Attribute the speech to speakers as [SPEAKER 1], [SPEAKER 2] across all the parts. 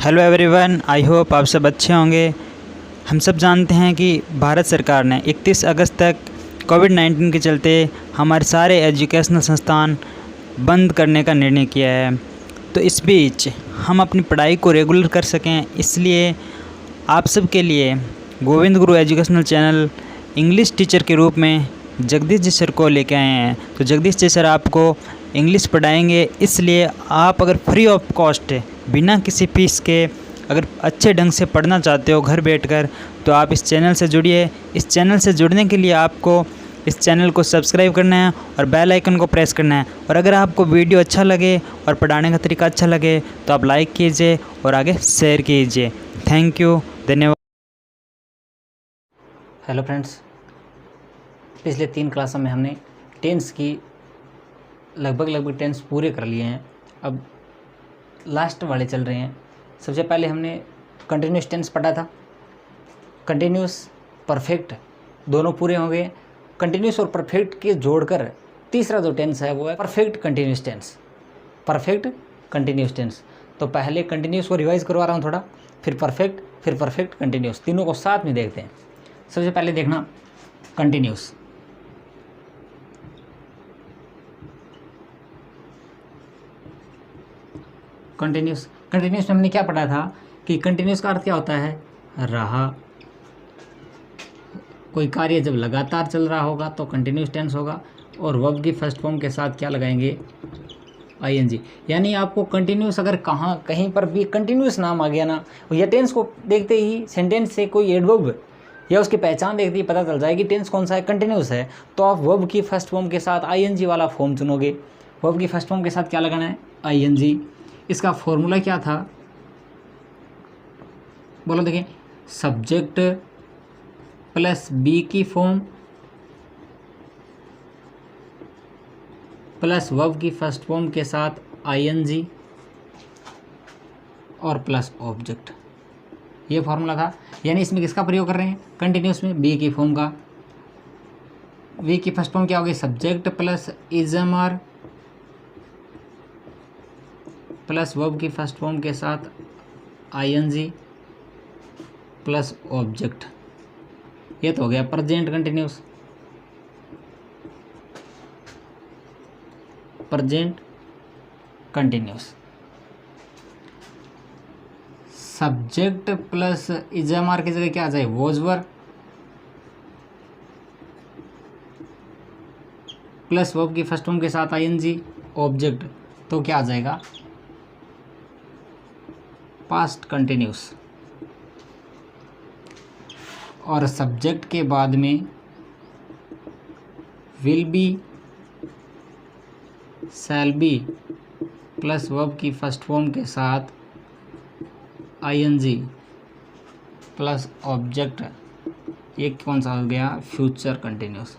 [SPEAKER 1] Hello everyone, I hope आप सब अच्छे होंगे। हम सब जानते हैं कि भारत सरकार ने 31 अगस्त तक कोविड-19 के चलते हमारे सारे एजुकेशनल संस्थान बंद करने का निर्णय किया है। तो इस बीच हम अपनी पढ़ाई को रेगुलर कर सकें, इसलिए आप सब के लिए Govind Guru educational channel English teacher के रूप में जगदीश जी सर को लेके आए हैं। तो जगदीश जी सर आपको इंग्लिश पढ़ाएंगे, इसलिए आप अगर फ्री ऑफ कॉस्ट बिना किसी फीस के अगर अच्छे ढंग से पढ़ना चाहते हो घर बैठकर, तो आप इस चैनल से जुड़िए। इस चैनल से जुड़ने के लिए आपको इस चैनल को सब्सक्राइब करना है और बेल आइकन को प्रेस करना है। और अगर आपको वीडियो अच्छा लगे और पढ़ाने का तरीका अच्छा लगे तो आप लाइक कीजिए और आगे शेयर कीजिए। थैंक यू, धन्यवाद।
[SPEAKER 2] हेलो फ्रेंड्स, पिछले 3 क्लासों में हमने टेंस की लगभग टेंस पूरे कर लिए हैं। अब लास्ट वाले चल रहे हैं। सबसे पहले हमने कंटिन्यूस टेंस पढ़ा था। कंटिन्यूस परफेक्ट दोनों पूरे हो गए। कंटिन्यूस और परफेक्ट के जोड़कर तीसरा जो टेंस है वो है perfect continuous tense. Perfect continuous tense. तो पहले कंटिन्यूस को रिवाइज करवा रहा हूँ थोड़ा, फिर परफेक्ट कंटिन्यूस, तीनों को साथ में देखते हैं। सबसे पहले देखना कंटिन्यूस। कंटिन्यूस में हमने क्या पढ़ा था कि कंटिन्यूस का अर्थ क्या होता है? रहा। कोई कार्य जब लगातार चल रहा होगा तो कंटिन्यूस टेंस होगा, और वर्ब की फर्स्ट फॉर्म के साथ क्या लगाएंगे? आईएनजी। यानी आपको कंटिन्यूस अगर कहीं पर भी कंटिन्यूस नाम आ गया ना, या टेंस को देखते ही सेंटेंस से कोई एडवर्ब या उसकी पहचान देखते ही पता चल जाएगी टेंस कौन सा है, कंटिन्यूस है, तो आप वर्ब की फर्स्ट फॉर्म के साथ आईएनजी वाला फॉर्म चुनोगे। वर्ब की फर्स्ट फॉर्म के साथ क्या लगाना है? आईएनजी। इसका फॉर्मूला क्या था? बोलो, देखिए, सब्जेक्ट प्लस बी की फॉर्म प्लस वर्ब की फर्स्ट फॉर्म के साथ आईएनजी और प्लस ऑब्जेक्ट, ये फॉर्मूला था। यानी इसमें किसका प्रयोग कर रहे हैं? कंटिन्यूस में बी की फॉर्म का। बी की फर्स्ट फॉर्म क्या होगी? Subject plus is am are plus verb की फर्स्ट फॉर्म के साथ आईएनजी प्लस ऑब्जेक्ट। ये तो हो गया present continuous. Present continuous. Subject plus is am are की जगह क्या आ जाए? वॉज वर प्लस वर्ब की फर्स्ट फॉर्म के साथ आईएनजी ऑब्जेक्ट, तो क्या आ जाएगा? Past continuous. और सब्जेक्ट के बाद में will be, shall be plus verb की फर्स्ट फॉर्म के साथ आईएनजी प्लस ऑब्जेक्ट, ये कौन सा हो गया? Future continuous.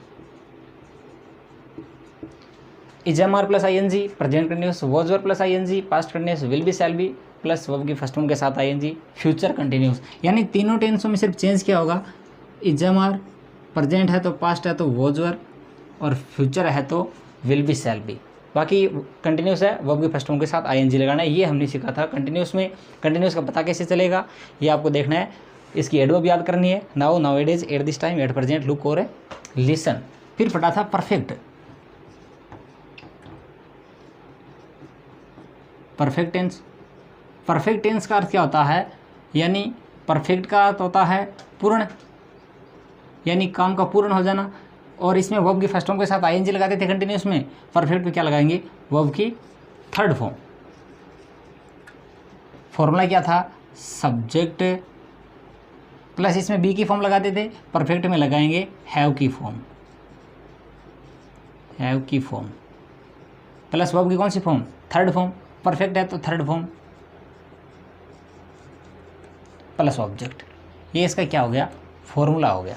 [SPEAKER 2] Is am are plus ING present continuous, was were plus ING past continuous, will be, shall be plus verb की फर्स्ट फॉर्म के साथ आईएनजी फ्यूचर कंटिन्यूस। यानी तीनों टेंसों में सिर्फ चेंज क्या होगा? इजमर प्रेजेंट है तो पास्ट है तो वॉज वर, और फ्यूचर है तो विल बी, शैल बी। बाकी कंटिन्यूस है, वर्ब की फर्स्ट फॉर्म के साथ आईएनजी लगाना है। ये हमने सीखा था कंटिन्यूस में। कंटिन्यूस का पता कैसे चलेगा ये आपको देखना है। इसकी एडवर्ब याद करनी है। Now, nowadays, at this time, at present, look और लिसन। फिर पढ़ा था परफेक्ट टेंस। परफेक्ट टेंस का अर्थ क्या होता है? यानी परफेक्ट का अर्थ होता है पूर्ण, यानी काम का पूर्ण हो जाना। और इसमें वर्ब की फर्स्ट फॉर्म के साथ आईएनजी लगाते थे कंटिन्यूस में। परफेक्ट में क्या लगाएंगे? वर्ब की थर्ड फॉर्म। फॉर्मूला क्या था? सब्जेक्ट प्लस इसमें बी की फॉर्म लगाते थे, परफेक्ट में लगाएंगे हैव की फॉर्म। हैव की फॉर्म प्लस वर्ब की कौन सी फॉर्म? Third form. परफेक्ट है तो थर्ड फॉर्म प्लस ऑब्जेक्ट। ये इसका क्या हो गया? फॉर्मूला हो गया।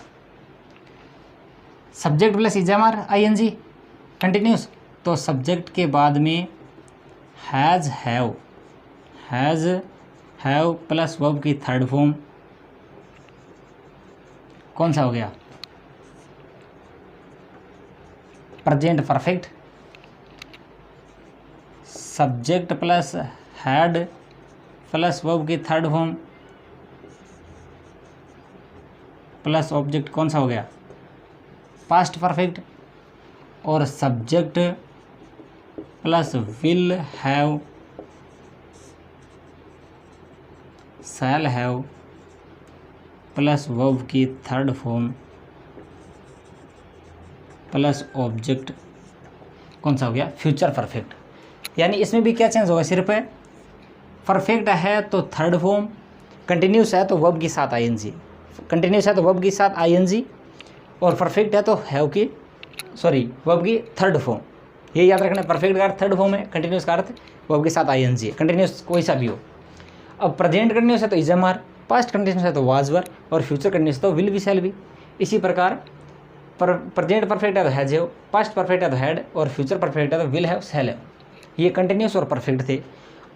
[SPEAKER 2] सब्जेक्ट प्लस इजमर आईएनजी कंटिन्यूस, तो सब्जेक्ट के बाद में हैज़ हैव प्लस वर्ब की थर्ड फॉर्म कौन सा हो गया? Present perfect. Subject plus had plus verb की थर्ड फॉर्म प्लस ऑब्जेक्ट कौन सा हो गया, पास्ट परफेक्ट, और subject plus will have shall have plus verb की थर्ड फॉर्म प्लस ऑब्जेक्ट कौन सा हो गया, फ्यूचर परफेक्ट। यानी इसमें भी क्या चेंज होगा, सिर्फ परफेक्ट है तो थर्ड फॉर्म, कंटिन्यूस है तो वर्ब के साथ आईएनजी, कंटिन्यूस है तो वर्ब के साथ आईएनजी, और परफेक्ट है तो हैव की वर्ब की थर्ड फॉर्म। ये याद रखना, परफेक्ट का अर्थ थर्ड फॉर्म है, कंटिन्यूस का अर्थ वर्ब के साथ आईएनजी है, कंटिन्यूस कोई सा भी हो। अब प्रेजेंट कंटिन्यूस है तो is am are, past continuous है तो वाज वर, और फ्यूचर कंटिन्यूस तो विल बी शैल बी। इसी प्रकार प्रेजेंट परफेक्ट है तो हैज हैव, पास्ट परफेक्ट है तो हैड, और फ्यूचर परफेक्ट है तो विल हैव शैल हैव। ये कंटिन्यूस और परफेक्ट थे।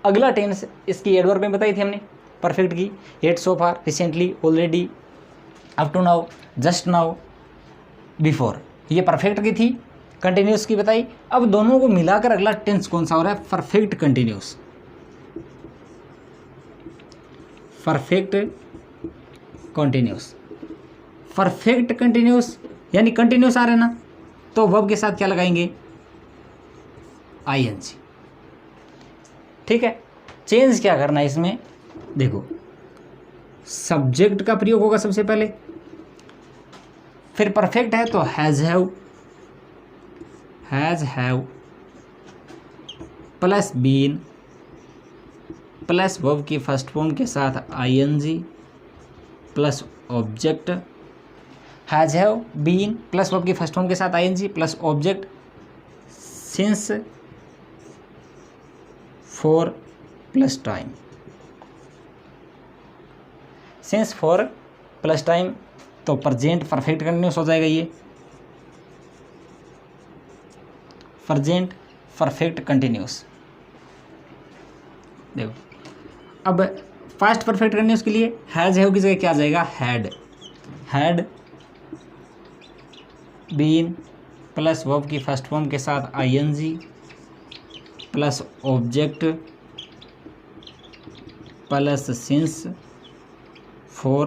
[SPEAKER 2] अगला टेंस इसकी एडवर्ब में बताई थी हमने परफेक्ट की, yet, so far, recently, already, up to now, just now, before. ये परफेक्ट की थी, कंटिन्यूस की बताई। अब दोनों को मिलाकर अगला टेंस कौन सा हो रहा है, perfect continuous. Perfect continuous, perfect continuous यानी कंटिन्यूस आ रहे ना, तो वर्ब के साथ क्या लगाएंगे, आईएनजी। ठीक है, चेंज क्या करना है इसमें, देखो सब्जेक्ट का प्रयोग होगा सबसे पहले, फिर परफेक्ट है तो has have plus been plus verb की फर्स्ट फॉर्म के साथ ING plus object, has have been plus verb की फर्स्ट फॉर्म के साथ ING plus object, since, for plus time. Since, for plus time तो प्रेजेंट परफेक्ट कंटिन्यूस हो जाएगा। ये प्रेजेंट परफेक्ट कंटिन्यूस। देखो अब पास्ट परफेक्ट कंटिन्यूस के लिए हैज हैव की जगह क्या आ जाएगा, हैड बीन प्लस वर्ब की फर्स्ट फॉर्म के साथ ING plus object plus since, for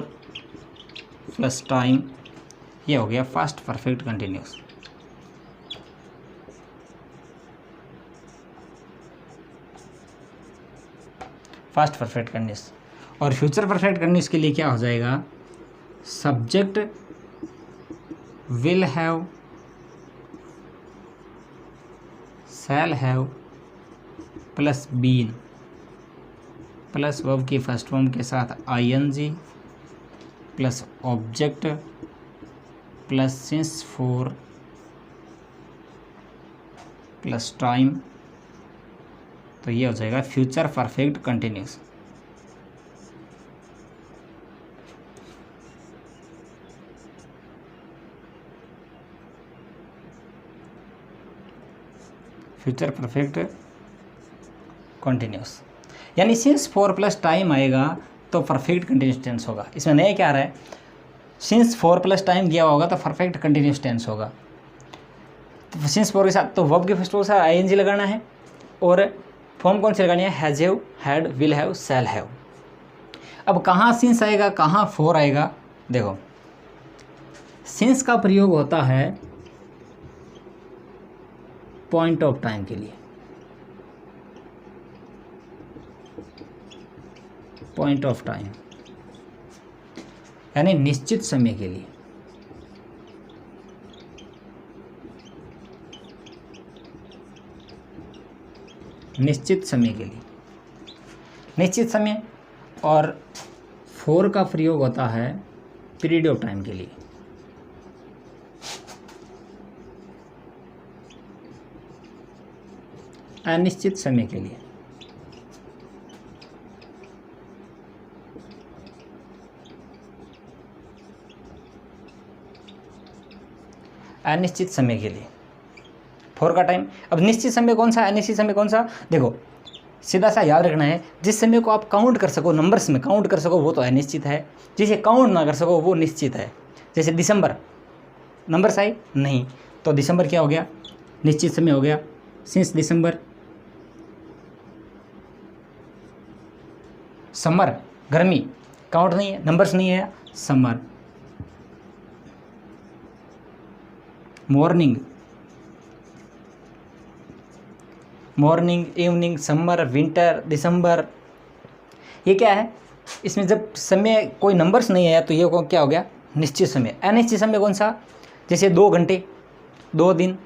[SPEAKER 2] plus time. ये हो गया fast perfect continuous. Fast perfect continuous. और फ्यूचर परफेक्ट कंटिन्यूस के लिए क्या हो जाएगा, subject will have shall have plus been plus verb की फर्स्ट फॉर्म के साथ ING plus object plus since, for plus time. तो ये हो जाएगा future perfect continuous. Future perfect continuous यानी सिंस, फॉर प्लस टाइम आएगा तो परफेक्ट कंटिन्यूस टेंस होगा। इसमें नया क्या आ रहा है, सिंस, फॉर प्लस टाइम दिया होगा तो परफेक्ट कंटिन्यूस टेंस होगा। तो सिंस, फॉर के साथ तो वर्ब के फर्स्ट फॉर्म के साथ आईएनजी लगाना है, और फॉर्म कौन सी लगानी है, has have, had, will have, shall have. अब कहाँ सिंस आएगा, कहाँ फॉर आएगा, देखो सिंस का प्रयोग होता है पॉइंट ऑफ टाइम के लिए, पॉइंट ऑफ टाइम यानी निश्चित समय के लिए। निश्चित समय के लिए, निश्चित समय। और फॉर का प्रयोग होता है पीरियड ऑफ टाइम के लिए। अनिश्चित समय के लिए। अनिश्चित समय के लिए फॉर का टाइम। अब निश्चित समय कौन सा, अनिश्चित समय कौन सा, देखो सीधा सा याद रखना है, जिस समय को आप काउंट कर सको, नंबर्स में काउंट कर सको, वो तो अनिश्चित है। जिसे काउंट ना कर सको वो निश्चित है। जैसे दिसंबर, नंबर्स आए नहीं, तो दिसंबर क्या हो गया, निश्चित समय हो गया। सिंस दिसंबर, समर गर्मी, काउंट नहीं है, नंबर्स नहीं है, summer. Morning, morning, evening, summer, winter, December. ये क्या है, इसमें जब समय कोई नंबर्स नहीं है तो ये क्या हो गया, निश्चित समय। अनिश्चित समय कौन सा, जैसे 2 घंटे, 2 दिन,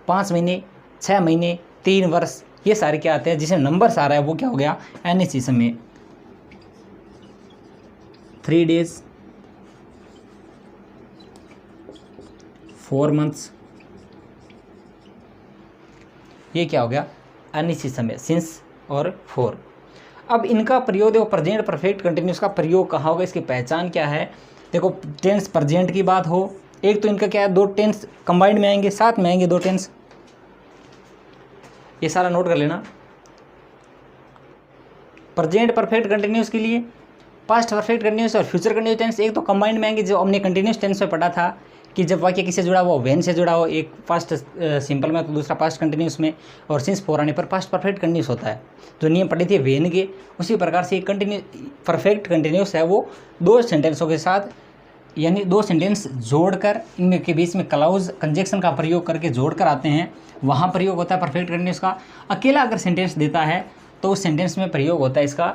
[SPEAKER 2] 5 महीने, 6 महीने, 3 वर्ष, ये सारे क्या आते हैं जिसमें नंबर्स आ रहा है वो क्या हो गया, अनिश्चित समय। 3 days, 4 months, ये क्या हो गया, अनिश्चित समय, सिंस और फॉर। अब इनका प्रयोग देखो, प्रेजेंट परफेक्ट कंटिन्यूस का प्रयोग कहाँ होगा, इसकी पहचान क्या है। देखो टेंस प्रेजेंट की बात हो, एक तो इनका क्या है, 2 टेंस कंबाइंड में आएंगे, साथ में आएंगे 2 टेंस, ये सारा नोट कर लेना। प्रेजेंट परफेक्ट कंटिन्यूस के लिए पास्ट परफेक्ट कंटिन्यूस और फ्यूचर कंटिन्यूस टेंस एक तो कंबाइंड में आएंगे, जो हमने कंटिन्यूस टेंस में पढ़ा था कि जब वाक्य किससे जुड़ा हो, वेन से जुड़ा हो, एक पास्ट सिंपल में तो दूसरा पास्ट कंटिन्यूस में, और सिंस फॉर आने पर पास्ट परफेक्ट कंटिन्यूस होता है। जो नियम पढ़े थे वेन के, उसी प्रकार से परफेक्ट कंटिन्यूस है वो 2 सेंटेंसों के साथ, यानी 2 सेंटेंस जोड़कर इनमें के बीच में क्लाउज कंजक्शन का प्रयोग करके जोड़कर आते हैं, वहाँ प्रयोग होता है परफेक्ट कंटिन्यूस का। अकेला अगर सेंटेंस देता है तो उस सेंटेंस में प्रयोग होता है इसका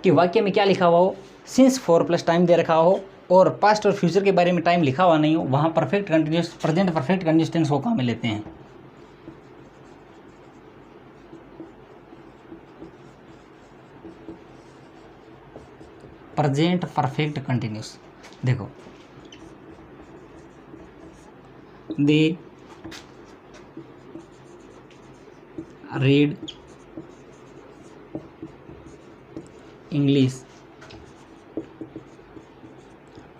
[SPEAKER 2] कि वाक्य में क्या लिखा हुआ हो, सिंस फॉर प्लस टाइम दे रखा हो और पास्ट और फ्यूचर के बारे में टाइम लिखा हुआ नहीं हो, वहाँ perfect continuous present perfect continuous tense को काम में लेते हैं। प्रेजेंट परफेक्ट कंटिन्यूस, देखो they read English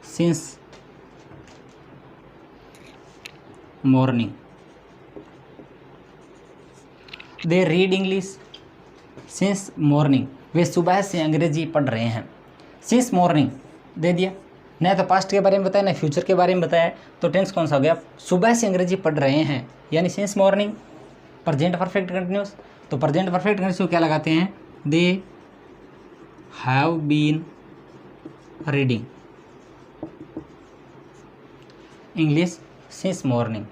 [SPEAKER 2] since morning. They read English since morning, वे सुबह से अंग्रेजी पढ़ रहे हैं। सिंस मॉर्निंग दे दिया, न तो पास्ट के बारे में बताया न फ्यूचर के बारे में बताया, तो टेंस कौन सा हो गया, सुबह से अंग्रेजी पढ़ रहे हैं, यानी since morning present perfect continuous. तो प्रेजेंट परफेक्ट कंटिन्यूस को क्या लगाते हैं, they have been reading English since morning.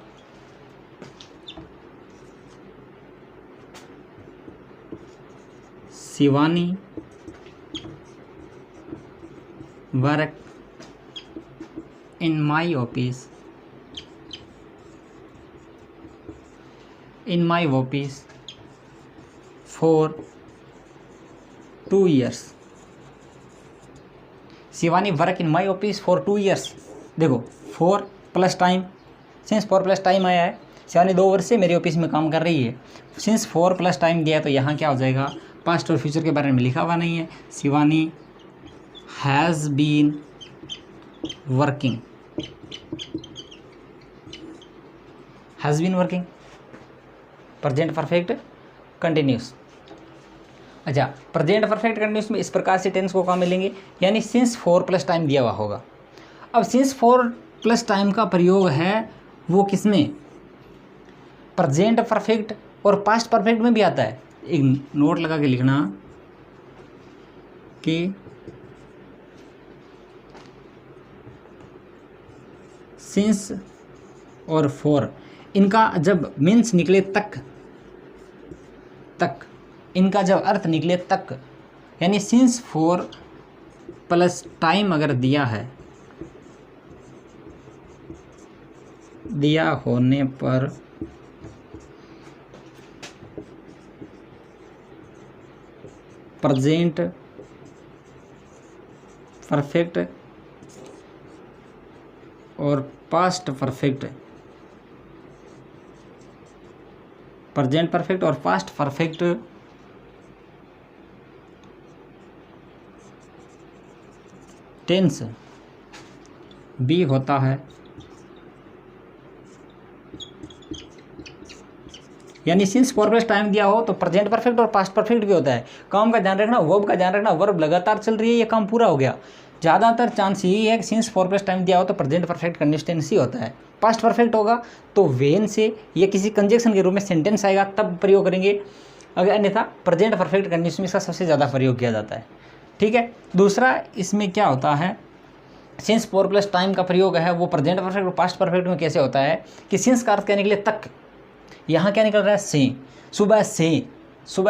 [SPEAKER 2] Shivani work in my office for 2 years। Shivani work in my office for 2 years। देखो 4 plus time, since 4 plus time आया है, शिवानी 2 वर्ष से मेरे ऑफिस में काम कर रही है। सिंस 4 प्लस टाइम दिया तो यहाँ क्या हो जाएगा, पास्ट और फ्यूचर के बारे में लिखा हुआ नहीं है। Shivani has been working, has been working present perfect continuous. अच्छा, प्रेजेंट परफेक्ट कंटिन्यूस में इस प्रकार से टेंस को काम मिलेंगे, यानी सिंस 4 प्लस टाइम दिया हुआ होगा। अब सिंस 4 प्लस टाइम का प्रयोग है वो किसमें, प्रेजेंट परफेक्ट और पास्ट परफेक्ट में भी आता है। एक नोट लगा के लिखना कि सिंस और फॉर इनका जब मीन्स निकले तक इनका जब अर्थ निकले तक, यानी सिंस 4 प्लस टाइम अगर दिया होने पर प्रेजेंट परफेक्ट और पास्ट परफेक्ट, प्रेजेंट परफेक्ट और पास्ट परफेक्ट टेंस भी होता है, यानी सिंस 4 प्लस टाइम दिया हो तो प्रेजेंट परफेक्ट और पास्ट परफेक्ट भी होता है। काम का ध्यान रखना, वर्ब का ध्यान रखना, वर्ब लगातार चल रही है, ये काम पूरा हो गया। ज़्यादातर चांस यही है कि सिंस 4 प्लस टाइम दिया हो तो प्रेजेंट परफेक्ट कंटिन्यूस टेंस ही होता है। पास्ट परफेक्ट होगा तो वेन से या किसी कंजक्शन के रूप में सेंटेंस आएगा तब प्रयोग करेंगे, अगर अन्यथा प्रेजेंट परफेक्ट कंटिन्यूस में इसका सबसे ज़्यादा प्रयोग किया जाता है। ठीक है। दूसरा इसमें क्या होता है, सिंस फोर प्लस टाइम का प्रयोग है वो प्रेजेंट परफेक्ट और पास्ट परफेक्ट में कैसे होता है कि सिंस का अर्थ क्या निकले तक, यहाँ क्या निकल रहा है से, सुबह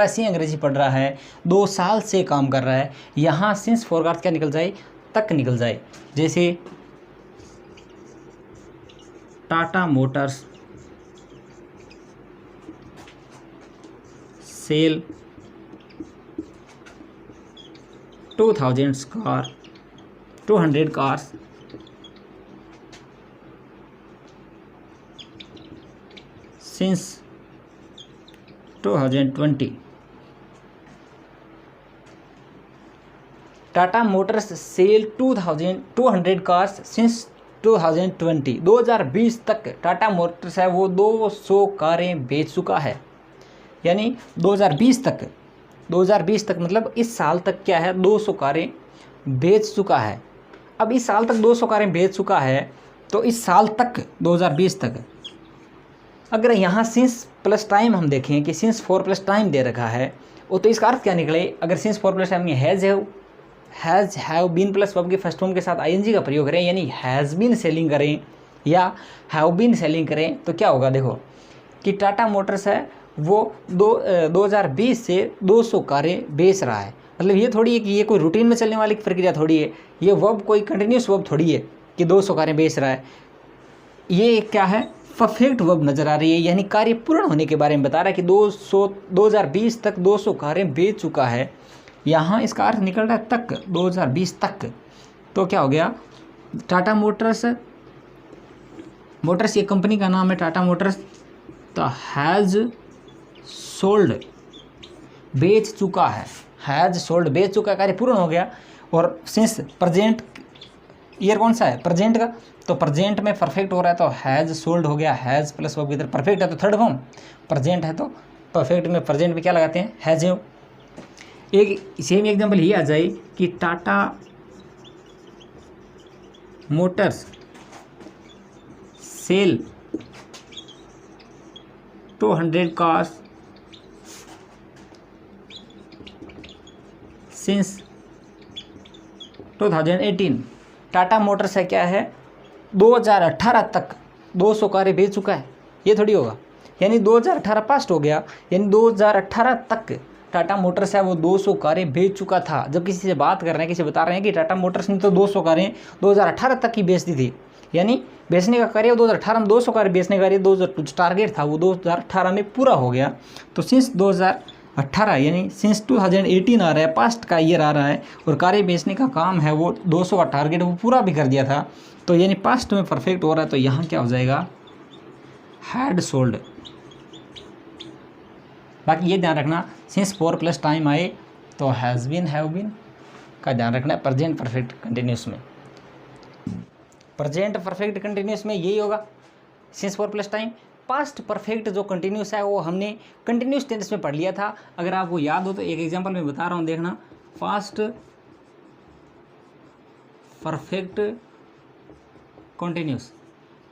[SPEAKER 2] से अंग्रेजी पढ़ रहा है, 2 साल से काम कर रहा है, यहाँ सिंस फोर का अर्थ क्या निकल जाए, तक निकल जाए। जैसे Tata Motors sale 200 cars since 2020। Tata Motors sale 200 cars since 2020। 2020 तक टाटा मोटर्स है वो 200 कारें बेच चुका है। यानी 2020 तक मतलब इस साल तक क्या है, 200 कारें बेच चुका है। अब इस साल तक 200 कारें बेच चुका है, तो इस साल तक 2020 तक अगर यहाँ सिंस प्लस टाइम हम देखें कि सिंस फोर प्लस टाइम दे रखा है, वो तो इसका अर्थ क्या निकले, अगर सिंस फोर प्लस टाइम में has have been plus verb के फर्स्ट फॉर्म के साथ आईएनजी का प्रयोग करें, यानी हैज़ बीन सेलिंग करें या हैव बीन सेलिंग करें, तो क्या होगा देखो कि टाटा मोटर्स है वो 2020 से 200 कारें बेच रहा है। मतलब ये थोड़ी है कि ये कोई रूटीन में चलने वाली प्रक्रिया थोड़ी है, ये वर्ब कोई कंटिन्यूस वर्ब थोड़ी है कि 200 कारें बेच रहा है। ये क्या है, परफेक्ट वर्ब नज़र आ रही है, यानी कार्य पूर्ण होने के बारे में बता रहा है कि 2020 तक 200 कारें बेच चुका है। यहाँ इसका अर्थ निकल रहा है तक, 2020 तक। तो क्या हो गया, टाटा मोटर्स ये कंपनी का नाम है टाटा मोटर्स, तो हैज़ सोल्ड बेच चुका है, हैज़ सोल्ड बेच चुका, कार्य पूर्ण हो गया। और सिंस प्रेजेंट ईयर कौन सा है, प्रेजेंट का, तो प्रेजेंट में परफेक्ट हो रहा है तो हैज़ सोल्ड हो गया, हैज़ प्लस वर्ब की तरह, परफेक्ट है तो थर्ड फॉर्म, प्रेजेंट है तो परफेक्ट में प्रेजेंट में क्या लगाते हैं, हैज़। एक सेम एग्जांपल ये आ जाए कि Tata Motors sale 200 cars since 2018। Tata Motors है क्या है, 2018 तक 200 कारें बेच चुका है, ये थोड़ी होगा, यानी 2018 पास्ट हो गया, यानी 2018 तक टाटा मोटर्स है वो 200 कारें बेच चुका था। जब किसी से बात कर रहे हैं, किसी बता रहे हैं कि टाटा मोटर्स ने तो 200 कारें 2018 तक की बेच दी थी, यानी बेचने का कार्य 2018 में 200 कारें बेचने का कार्य 2000 टारगेट था वो 2018 में पूरा हो गया। तो सिंस 2018 यानी सिंस 2018 आ रहा है, पास्ट का ईयर आ रहा है, और कार्य बेचने का काम है वो 200 का टारगेट वो पूरा भी कर दिया था, तो यानी पास्ट में परफेक्ट हो रहा है। तो यहाँ क्या हो जाएगा, हैड सोल्ड। बाकी ये ध्यान रखना, सिंस फोर प्लस टाइम आए तो हैज़ बीन हैव बीन का ध्यान रखना है प्रेजेंट परफेक्ट कंटिन्यूस में। प्रेजेंट परफेक्ट कंटिन्यूस में यही होगा since four plus time. Past perfect जो कंटिन्यूस है वो हमने कंटिन्यूस टेंस में पढ़ लिया था, अगर आपको याद हो तो एक एग्जांपल मैं बता रहा हूँ, देखना। Past perfect continuous,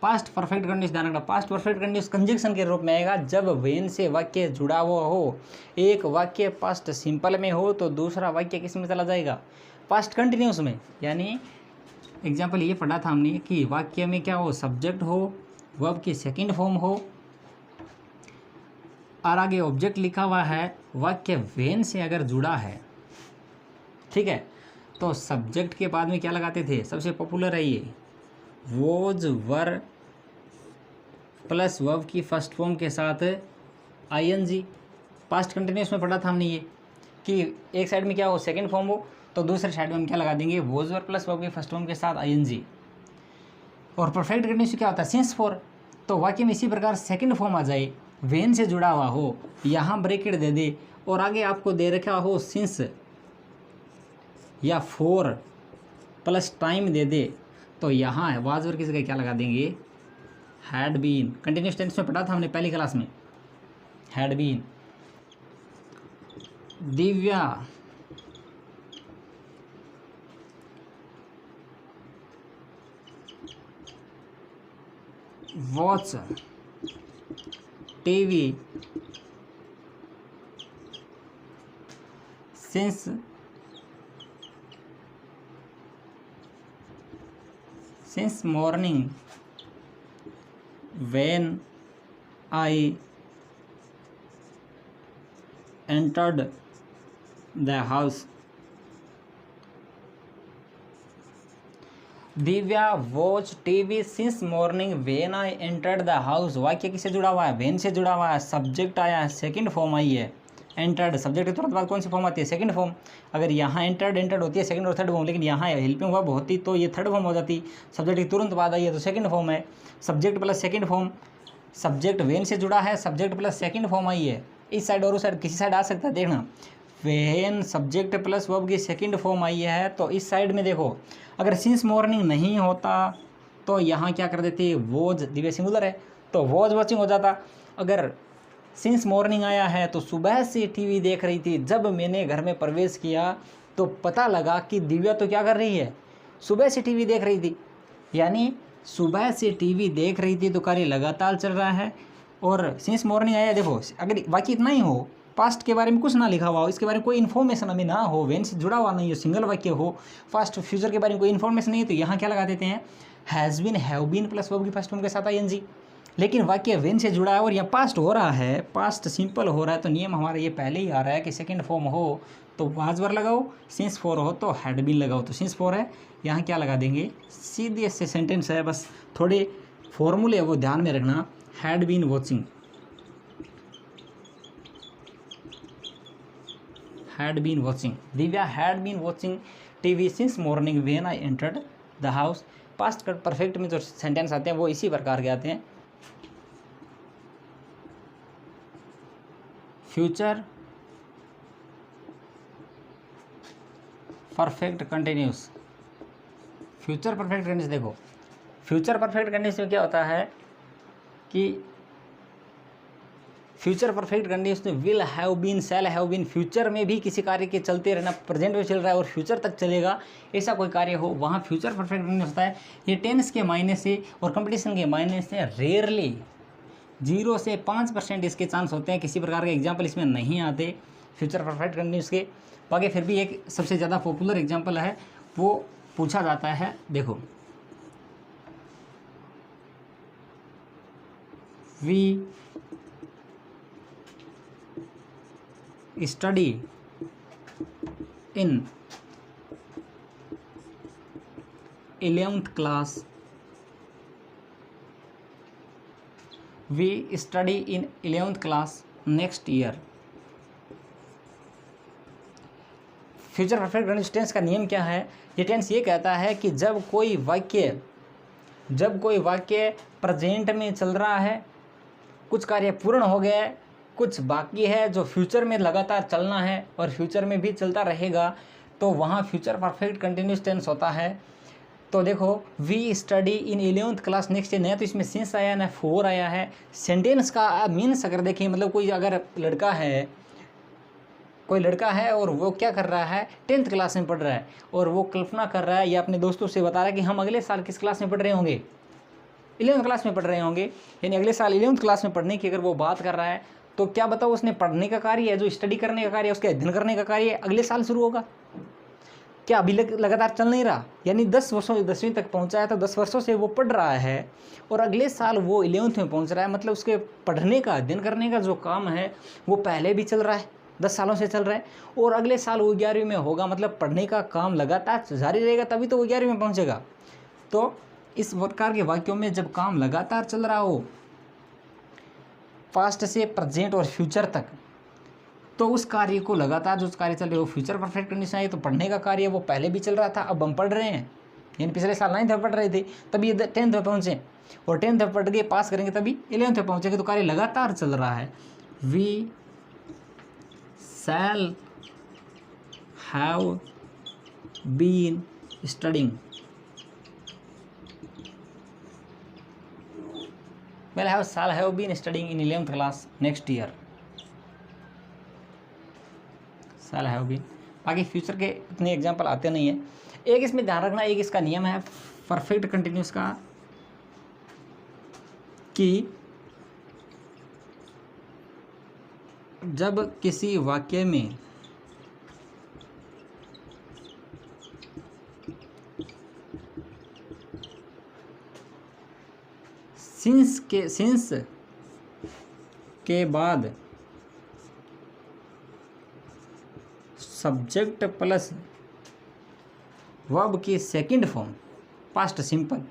[SPEAKER 2] past perfect continuous ध्यान रखना, पास्ट परफेक्ट कंटिन्यूस कंजक्शन के रूप में आएगा जब वेन से वाक्य जुड़ा हुआ हो। एक वाक्य पास्ट सिंपल में हो तो दूसरा वाक्य किस में चला जाएगा, पास्ट कंटिन्यूस में। यानी एग्जाम्पल ये पढ़ा था हमने कि वाक्य में क्या हो, सब्जेक्ट हो, वर्ब की सेकंड फॉर्म हो, और आगे ऑब्जेक्ट लिखा हुआ है, वाक्य वेन से अगर जुड़ा है, ठीक है, तो सब्जेक्ट के बाद में क्या लगाते थे, सबसे पॉपुलर है ये वोज वर प्लस वर्ब की फर्स्ट फॉर्म के साथ आईएनजी। पास्ट कंटिन्यूस में पढ़ा था हमने ये कि एक साइड में क्या हो, सेकंड फॉर्म हो, तो दूसरे साइड में हम क्या लगा देंगे, वोज वर प्लस वर्ब की फर्स्ट फॉर्म के साथ आईएनजी। और परफेक्ट कंटिन्यूस क्या होता है, सिंस फोर, तो वाक्य में इसी प्रकार सेकंड फॉर्म आ जाए, वेन से जुड़ा हुआ हो, यहाँ ब्रैकेट दे दे और आगे आपको दे रखा हो सिंस या फोर प्लस टाइम दे दे, तो यहाँ है वाज वर की जगह क्या लगा देंगे, हैड बीन। कंटिन्यूस टेंस में पढ़ा था हमने पहली क्लास में, had been. Divya watch TV since since morning when I entered the house. Divya watch TV since morning when I entered the house. वाक्य किससे जुड़ा हुआ है? व्हेन से जुड़ा हुआ है। सब्जेक्ट आया है, सेकंड फॉर्म आई है। एंटर्ड सब्जेक्ट के तुरंत बाद कौन सी फॉर्म आती है? Second form. अगर यहाँ एंटर्ड होती है सेकंड और थर्ड फॉर्म, लेकिन यहाँ हेल्पिंग वर्ब होती तो ये थर्ड फॉर्म हो जाती। सब्जेक्ट के तुरंत बाद आई है तो सेकंड फॉर्म है। Subject plus second form, subject when से जुड़ा है, सब्जेक्ट प्लस सेकंड फॉर्म आई है। इस साइड और उस साइड किसी साइड आ सकता है, देखना। व्हेन सब्जेक्ट प्लस वर्ब की सेकंड फॉर्म आई है तो इस साइड में देखो, अगर सिंस मॉर्निंग नहीं होता तो यहाँ क्या कर देते? वॉज, दिव्या सिंगुलर है तो वॉज वॉचिंग हो जाता। अगर सिंस मॉर्निंग आया है तो सुबह से टीवी देख रही थी। जब मैंने घर में प्रवेश किया तो पता लगा कि दिव्या तो क्या कर रही है? सुबह से टीवी देख रही थी। यानी सुबह से टीवी देख रही थी तो कार्य लगातार चल रहा है। और सिंस मॉर्निंग आया, देखो अगर बाकी इतना ही हो, पास्ट के बारे में कुछ ना लिखा हुआ हो, इसके बारे में कोई इन्फॉर्मेशन हमें ना हो, वेन से जुड़ा हुआ नहीं हो, सिंगल वाक्य हो, पास्ट फ्यूचर के बारे में कोई इन्फॉर्मेशन नहीं है, तो यहाँ क्या लगा देते हैं? Has been, have been plus verb की फर्स्ट फॉर्म के साथ आईएनजी। लेकिन वाक्य वेन से जुड़ा है और यहाँ पास्ट हो रहा है, पास्ट सिंपल हो रहा है, तो नियम हमारा ये पहले ही आ रहा है कि सेकंड फॉर्म हो तो वाज वर लगाओ, सिंस फोर हो तो हैड बीन लगाओ। तो सिंस फोर है, यहाँ क्या लगा देंगे? सीधे से सेंटेंस है, बस थोड़े फॉर्मूले वो ध्यान में रखना। Had been watching, had been watching, Divya had been watching TV since morning when I entered the house। Past का परफेक्ट में जो सेंटेंस आते हैं वो इसी प्रकार के आते हैं। Future perfect continuous, future perfect continuous, देखो फ्यूचर परफेक्ट कंटिन्यूस में क्या होता है कि फ्यूचर परफेक्ट कंटिन्यूस में will have been, shall have been, future में भी किसी कार्य के चलते रहना, प्रेजेंट में चल रहा है और फ्यूचर तक चलेगा, ऐसा कोई कार्य हो, वहाँ फ्यूचर परफेक्ट कंटिन्यूस होता है। ये टेंस के मायने से और कंपटीशन के मायने से रेयरली 0 से 5% इसके चांस होते हैं, किसी प्रकार के एग्जाम्पल इसमें नहीं आते फ्यूचर परफेक्ट कंटिन्यूस के। बाकी फिर भी एक सबसे ज़्यादा पॉपुलर एग्जाम्पल है वो पूछा जाता है, देखो we study in 11th class, we study in 11th class next year. Future perfect continuous tense का नियम क्या है? ये टेंस ये कहता है कि जब कोई वाक्य प्रेजेंट में चल रहा है, कुछ कार्य पूर्ण हो गया है, कुछ बाकी है जो फ्यूचर में लगातार चलना है और फ्यूचर में भी चलता रहेगा, तो वहाँ फ्यूचर परफेक्ट कंटिन्यूस टेंस होता है। तो देखो we study in 11th class next year, नया तो इसमें सिंस आया ना फोर आया है। सेंटेंस का मीन्स अगर देखें, मतलब कोई अगर कोई लड़का है और वो क्या कर रहा है? 10th क्लास में पढ़ रहा है और वो कल्पना कर रहा है या अपने दोस्तों से बता रहा है कि हम अगले साल किस क्लास में पढ़ रहे होंगे? 11th क्लास में पढ़ रहे होंगे, यानी अगले साल 11th क्लास में पढ़ने की अगर वो बात कर रहा है तो क्या बताओ, उसने पढ़ने का कार्य है, जो स्टडी करने का कार्य है, उसके अध्ययन करने का कार्य है, अगले साल शुरू होगा क्या? अभी लगातार चल नहीं रहा, यानी 10वीं तक पहुंचा है तो 10 वर्षों से वो पढ़ रहा है और अगले साल वो 11th में पहुंच रहा है, मतलब उसके पढ़ने का अध्ययन करने का जो काम है वो पहले भी चल रहा है, 10 सालों से चल रहा है और अगले साल वो 11वीं में होगा, मतलब पढ़ने का काम लगातार जारी रहेगा तभी तो वो 11वीं में पहुँचेगा। तो इस प्रकार के वाक्यों में जब काम लगातार चल रहा हो, पास्ट से प्रेजेंट और फ्यूचर तक, तो उस कार्य को लगातार जो कार्य चल रहे हो फ्यूचर परफेक्ट कंडीशन है। तो पढ़ने का कार्य वो पहले भी चल रहा था, अब हम पढ़ रहे हैं, यानी पिछले साल 9th में पढ़ रहे थे तभी 10th में पहुँचे और 10th में पढ़ के पास करेंगे तभी 11th में पहुँचेंगे, तो कार्य लगातार चल रहा है। We shall have been studying, shall have been studying in 11th class next year, shall have been। बाकी फ्यूचर के इतने एग्जाम्पल आते नहीं है। एक इसमें ध्यान रखना, एक इसका नियम है परफेक्ट कंटिन्यूस का कि जब किसी वाक्य में सिंस के बाद सब्जेक्ट प्लस वर्ब की second form, past simple,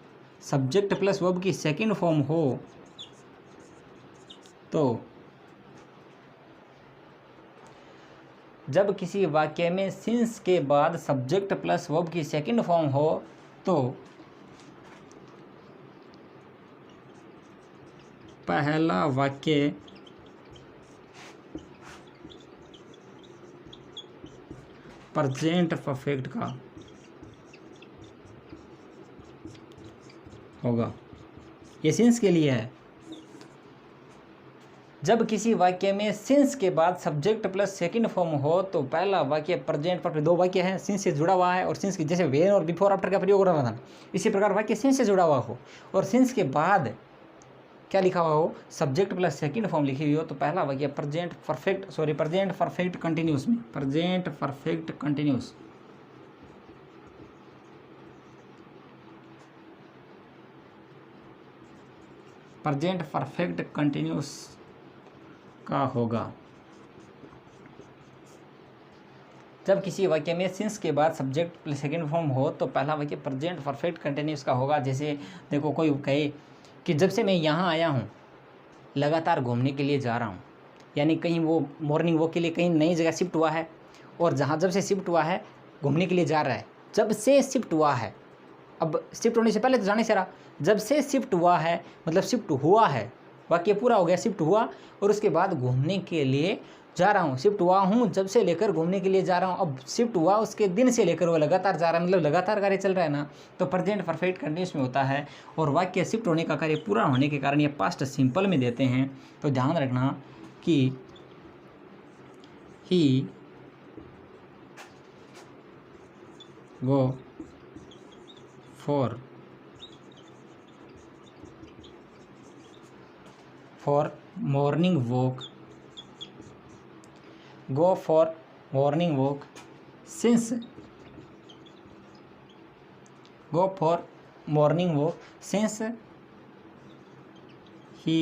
[SPEAKER 2] subject plus verb की सेकंड फॉर्म हो तो जब किसी वाक्य में सिंस के बाद सब्जेक्ट प्लस वर्ब की सेकंड फॉर्म हो तो पहला वाक्य प्रेजेंट परफेक्ट का होगा। ये सिंस के लिए है। जब किसी वाक्य में सिंस के बाद सब्जेक्ट प्लस सेकंड फॉर्म हो तो पहला वाक्य प्रेजेंट परफेक्ट, दो वाक्य हैं सिंस से जुड़ा हुआ है और सिंस की जैसे वेन और बिफोर आफ्टर का प्रयोग हो रहा था, इसी प्रकार वाक्य सिंस से जुड़ा हुआ हो और सिंस के बाद क्या लिखा हुआ हो, सब्जेक्ट प्लस सेकंड फॉर्म लिखी हुई हो तो पहला वाक्य प्रेजेंट परफेक्ट कंटिन्यूस में, present perfect continuous, present perfect continuous का होगा। जब किसी वाक्य में सिंस के बाद सब्जेक्ट प्लस सेकंड फॉर्म हो तो पहला वाक्य प्रेजेंट परफेक्ट कंटिन्यूस का होगा। जैसे देखो, कोई कहे कि जब से मैं यहाँ आया हूँ लगातार घूमने के लिए जा रहा हूँ, यानी कहीं वो मॉर्निंग वॉक के लिए कहीं नई जगह शिफ्ट हुआ है और जहाँ जब से शिफ्ट हुआ है घूमने के लिए जा रहा है। जब से शिफ्ट हुआ है, अब शिफ्ट होने से पहले तो जाने से रहा, जब से शिफ्ट हुआ है मतलब शिफ्ट हुआ है, वाक्य पूरा हो गया, शिफ्ट हुआ और उसके बाद घूमने के लिए जा रहा हूँ, शिफ्ट हुआ हूँ जब से लेकर घूमने के लिए जा रहा हूँ। अब शिफ्ट हुआ उसके दिन से लेकर वो लगातार जा रहा है, मतलब लगातार कार्य चल रहा है ना, तो प्रेजेंट परफेक्ट कंटिन्यूस में होता है। और वाक्य शिफ्ट होने का कार्य पूरा होने के कारण ये पास्ट सिंपल में देते हैं। तो ध्यान रखना कि he go for morning walk, go for morning walk since he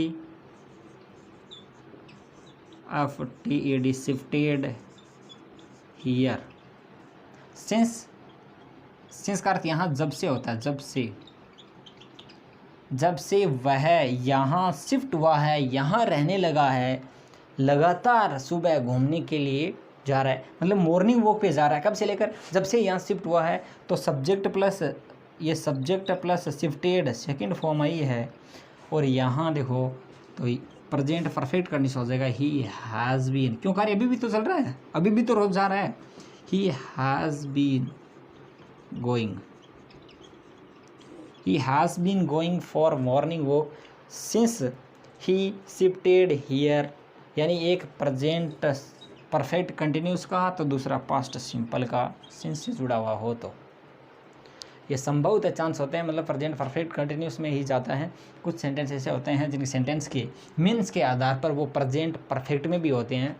[SPEAKER 2] FTED shifted here। since का अर्थ यहाँ जब से होता है, जब से वह यहाँ शिफ्ट हुआ है, यहाँ रहने लगा है, लगातार सुबह घूमने के लिए जा रहा है, मतलब मॉर्निंग वॉक पे जा रहा है। कब से लेकर, जब से यहाँ शिफ्ट हुआ है। तो subject plus shifted second form आई है और यहाँ देखो तो प्रेजेंट परफेक्ट कंडीशन हो जाएगा ही हैज़ बीन, क्यों कार्य अभी भी तो चल रहा है, अभी भी तो रोज जा रहा है। He has been going for morning walk since he shifted here, यानी एक प्रेजेंट परफेक्ट कंटिन्यूस का तो दूसरा पास्ट सिंपल का सिंस से जुड़ा हुआ हो तो ये संभवतः चांस होते हैं, मतलब प्रेजेंट परफेक्ट कंटिन्यूस में ही जाता है। कुछ सेंटेंस ऐसे होते हैं जिनके सेंटेंस के मीन्स के आधार पर वो प्रेजेंट परफेक्ट में भी होते हैं,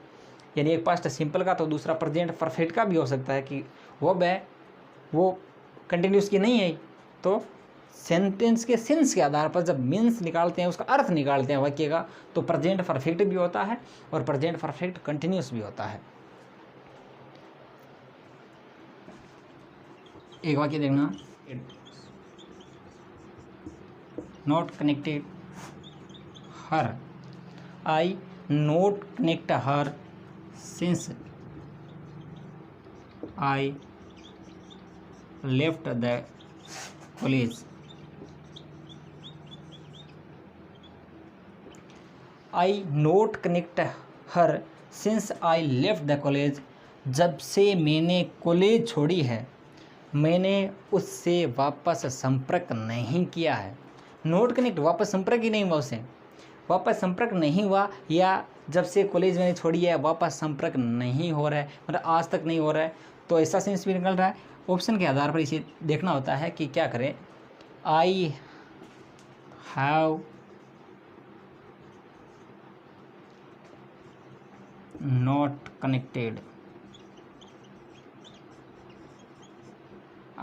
[SPEAKER 2] यानी एक पास्ट सिंपल का तो दूसरा प्रेजेंट परफेक्ट का भी हो सकता है कि वो कंटिन्यूस की नहीं है। तो सेंटेंस के सेंस के आधार पर जब मीन्स निकालते हैं, उसका अर्थ निकालते हैं वाक्य का, तो प्रेजेंट परफेक्ट भी होता है और प्रेजेंट परफेक्ट कंटिन्यूस भी होता है। एक वाक्य देखना, not connected her, I note connect her since I left the college. I note connect her since I left the college, जब से मैंने कॉलेज छोड़ी है मैंने उससे वापस संपर्क नहीं किया है। नोट कनेक्ट, वापस संपर्क ही नहीं हुआ उससे, वापस संपर्क नहीं हुआ, या जब से कॉलेज मैंने छोड़ी है वापस संपर्क नहीं हो रहा है, मतलब आज तक नहीं हो रहा है, तो ऐसा सेंस भी निकल रहा है। ऑप्शन के आधार पर इसे देखना होता है कि क्या करें। I have not connected,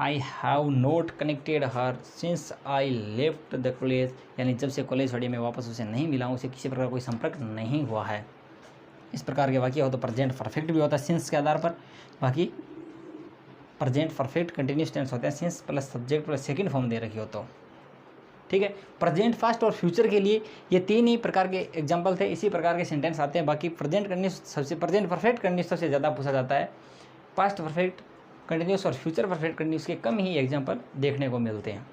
[SPEAKER 2] I have not connected her since I left the college, यानी जब से कॉलेज छोड़ी मैं वापस उसे नहीं मिला हूँ, उसे किसी प्रकार कोई संपर्क नहीं हुआ है। इस प्रकार के वाक्य हो तो प्रेजेंट परफेक्ट भी होता है सिंस के आधार पर, बाकी प्रेजेंट परफेक्ट कंटिन्यूस टेंस होते हैं since plus subject plus second form दे रखी हो तो। ठीक है, प्रेजेंट फास्ट और फ्यूचर के लिए ये 3 ही प्रकार के एग्जाम्पल थे, इसी प्रकार के सेंटेंस आते हैं। बाकी प्रेजेंट कंटिन्यूस सबसे प्रेजेंट परफेक्ट कंटिन्यूस सबसे ज़्यादा पूछा जाता है, पास्ट परफेक्ट कंटिन्यूस और फ्यूचर परफेक्ट कंटिन्यूस के कम ही एग्जाम्पल देखने को मिलते हैं।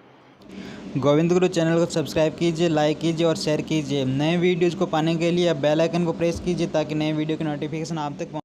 [SPEAKER 1] गोविंद गुरु चैनल को सब्सक्राइब कीजिए, लाइक कीजिए और शेयर कीजिए। नए वीडियोज़ को पाने के लिए आप बेल आइकन को प्रेस कीजिए ताकि नए वीडियो की नोटिफिकेशन आप तक